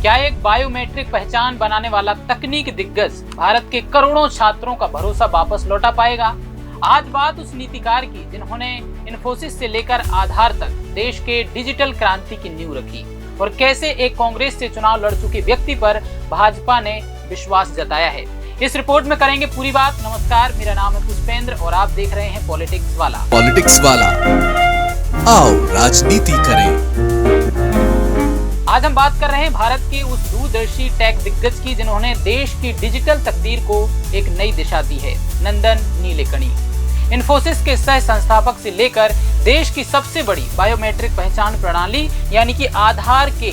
क्या एक बायोमेट्रिक पहचान बनाने वाला तकनीक दिग्गज भारत के करोड़ों छात्रों का भरोसा वापस लौटा पाएगा? आज बात उस नीतिकार की जिन्होंने इन्फोसिस से लेकर आधार तक देश के डिजिटल क्रांति की नींव रखी और कैसे एक कांग्रेस से चुनाव लड़ चुके व्यक्ति पर भाजपा ने विश्वास जताया है। इस रिपोर्ट में करेंगे पूरी बात। नमस्कार, मेरा नाम है पुष्पेंद्र और आप देख रहे हैं पॉलिटिक्स वाला। आओ राजनीति करें। आज हम बात कर रहे हैं भारत के उस दूरदर्शी टेक दिग्गज की जिन्होंने देश की डिजिटल तकदीर को एक नई दिशा दी है, नंदन नीलेकणी। इन्फोसिस के सह संस्थापक से लेकर देश की सबसे बड़ी बायोमेट्रिक पहचान प्रणाली यानी कि आधार के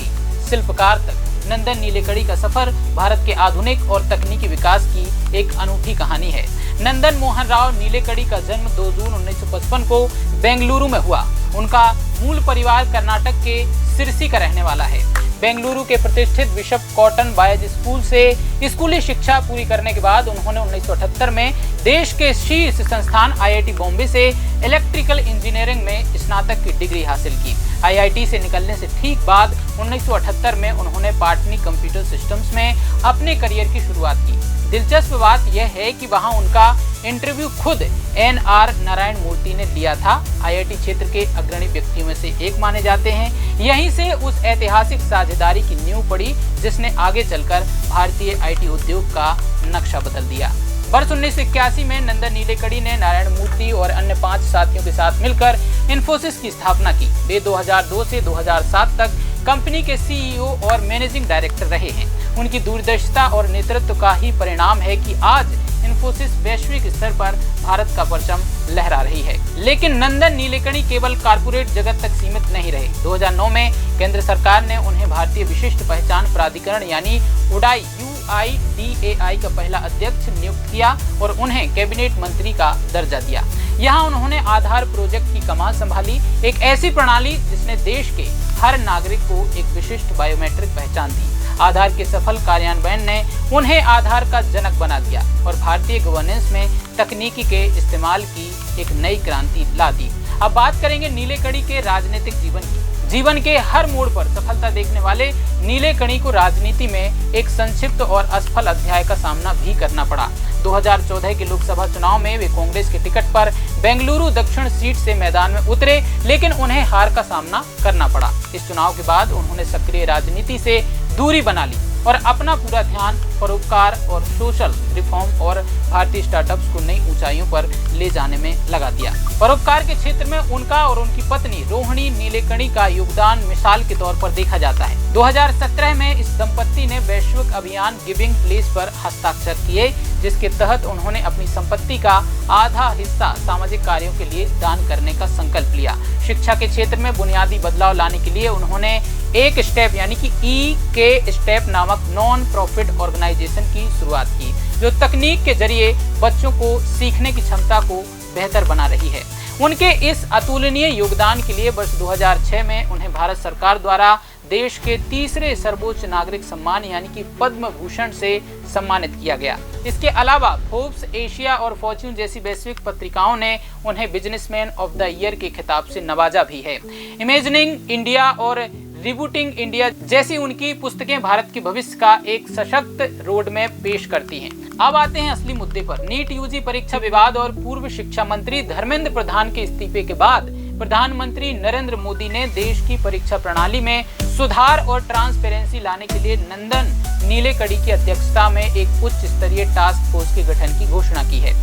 शिल्पकार तक नंदन नीलेकणी का सफर भारत के आधुनिक और तकनीकी विकास की एक अनूठी कहानी है। नंदन मोहन राव नीलेकणी का जन्म 2 जून 1955 को बेंगलुरु में हुआ। उनका मूल परिवार कर्नाटक के सिरसी का रहने वाला है। बेंगलुरु के प्रतिष्ठित बिशप कॉटन बॉयज स्कूल से स्कूली शिक्षा पूरी करने के बाद उन्होंने 1978 में देश के शीर्ष संस्थान IIT बॉम्बे से इलेक्ट्रिकल इंजीनियरिंग में स्नातक की डिग्री हासिल की। IIT से निकलने से ठीक बाद 1978 में उन्होंने पाटनी कंप्यूटर सिस्टम्स में अपने करियर की शुरुआत की। दिलचस्प बात यह है कि वहां उनका इंटरव्यू खुद NR नारायण मूर्ति ने लिया था। IIT क्षेत्र के अग्रणी व्यक्तियों में से एक माने जाते हैं। यहीं से उस ऐतिहासिक साझेदारी की नींव पड़ी जिसने आगे चलकर भारतीय IT उद्योग का नक्शा बदल दिया। वर्ष 1981 में नंदन नीलेकणी ने नारायण मूर्ति और अन्य 5 साथियों के साथ मिलकर इन्फोसिस की स्थापना की। वे 2002 से 2007 तक कंपनी के CEO और मैनेजिंग डायरेक्टर रहे हैं। उनकी दूरदर्शिता और नेतृत्व का ही परिणाम है कि आज इन्फोसिस वैश्विक स्तर पर भारत का परचम लहरा रही है। लेकिन नंदन नीलेकणी केवल कारपोरेट जगत तक सीमित नहीं रहे। 2009 में केंद्र सरकार ने उन्हें भारतीय विशिष्ट पहचान प्राधिकरण यानी UIDAI का पहला अध्यक्ष नियुक्त किया और उन्हें कैबिनेट मंत्री का दर्जा दिया। यहाँ उन्होंने आधार प्रोजेक्ट की कमान संभाली, एक ऐसी प्रणाली जिसने देश के हर नागरिक को एक विशिष्ट बायोमेट्रिक पहचान दी। आधार के सफल कार्यान्वयन ने उन्हें आधार का जनक बना दिया और भारतीय गवर्नेंस में तकनीकी के इस्तेमाल की एक नई क्रांति ला दी। अब बात करेंगे नीलेकणी के राजनीतिक जीवन की। जीवन के हर मोड़ पर सफलता देखने वाले नीलेकणी को राजनीति में एक संक्षिप्त और असफल अध्याय का सामना भी करना पड़ा। 2014 के लोकसभा चुनाव में वे कांग्रेस के टिकट पर बेंगलुरु दक्षिण सीट से मैदान में उतरे, लेकिन उन्हें हार का सामना करना पड़ा। इस चुनाव के बाद उन्होंने सक्रिय राजनीति से दूरी बना ली और अपना पूरा ध्यान परोपकार और सोशल रिफॉर्म और भारतीय स्टार्टअप्स को नई ऊंचाइयों पर ले जाने में लगा दिया। परोपकार के क्षेत्र में उनका और उनकी पत्नी रोहिणी नीलेकणी का योगदान मिसाल के तौर पर देखा जाता है। 2017 में इस दंपत्ति ने वैश्विक अभियान गिविंग प्लेस पर हस्ताक्षर किए, जिसके तहत उन्होंने अपनी संपत्ति का आधा हिस्सा सामाजिक कार्यों के लिए दान करने का संकल्प लिया। शिक्षा के क्षेत्र में बुनियादी बदलाव लाने के लिए उन्होंने एक स्टेप यानी कि EK स्टेप नामक नॉन प्रॉफिट ऑर्गेनाइजेशन की शुरुआत की, जो तकनीक के जरिए बच्चों को सीखने की क्षमता को बेहतर बना रही है। उनके इस अतुलनीय योगदान के लिए वर्ष 2006 में उन्हें भारत सरकार द्वारा देश के तीसरे सर्वोच्च नागरिक सम्मान यानी कि पद्म भूषण से सम्मानित किया गया। इसके अलावा फोर्ब्स एशिया और फॉर्च्यून जैसी वैश्विक पत्रिकाओं ने उन्हें बिजनेसमैन ऑफ द ईयर के खिताब से नवाजा भी है। इमेजिनिंग इंडिया और रिबूटिंग इंडिया जैसी उनकी पुस्तकें भारत के भविष्य का एक सशक्त रोड मैप पेश करती हैं। अब आते हैं असली मुद्दे पर। नीट यूजी परीक्षा विवाद और पूर्व शिक्षा मंत्री धर्मेंद्र प्रधान के इस्तीफे के बाद प्रधानमंत्री नरेंद्र मोदी ने देश की परीक्षा प्रणाली में सुधार और ट्रांसपेरेंसी लाने के लिए नंदन नीलेकणी की अध्यक्षता में एक उच्च स्तरीय टास्क फोर्स के गठन की घोषणा की है।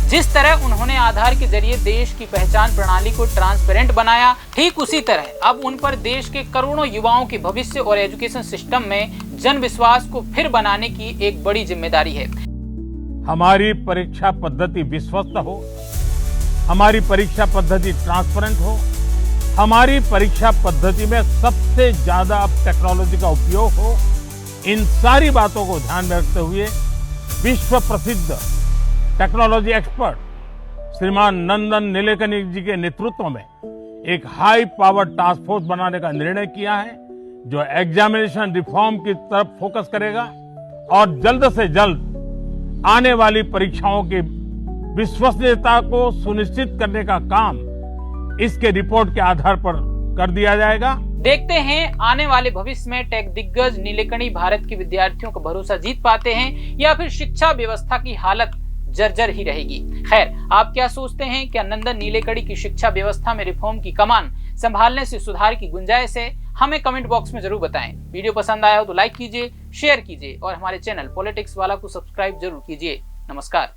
जिस तरह उन्होंने आधार के जरिए देश की पहचान प्रणाली को ट्रांसपेरेंट बनाया, ठीक उसी तरह अब उन पर देश के करोड़ों युवाओं के भविष्य और एजुकेशन सिस्टम में जन विश्वास को फिर बनाने की एक बड़ी जिम्मेदारी है। हमारी परीक्षा पद्धति विश्वस्त हो, हमारी परीक्षा पद्धति ट्रांसपेरेंट हो, हमारी परीक्षा पद्धति में सबसे ज्यादा अब टेक्नोलॉजी का उपयोग हो, इन सारी बातों को ध्यान में रखते हुए विश्व प्रसिद्ध टेक्नोलॉजी एक्सपर्ट श्रीमान नंदन नीलेकणी जी के नेतृत्व में एक हाई पावर टास्क फोर्स बनाने का निर्णय किया है, जो एग्जामिनेशन रिफॉर्म की तरफ फोकस करेगा और जल्द से जल्द आने वाली परीक्षाओं की विश्वसनीयता को सुनिश्चित करने का काम इसके रिपोर्ट के आधार पर कर दिया जाएगा। देखते हैं आने वाले भविष्य में टेक दिग्गज नीलेकणी भारत के विद्यार्थियों का भरोसा जीत पाते हैं या फिर शिक्षा व्यवस्था की हालत जर्जर ही रहेगी। खैर, आप क्या सोचते हैं? क्या नंदन नीलेकणी की शिक्षा व्यवस्था में रिफॉर्म की कमान संभालने से सुधार की गुंजाइश है? हमें कमेंट बॉक्स में जरूर बताएं। वीडियो पसंद आया हो तो लाइक कीजिए, शेयर कीजिए और हमारे चैनल पॉलिटिक्स वाला को सब्सक्राइब जरूर कीजिए। नमस्कार।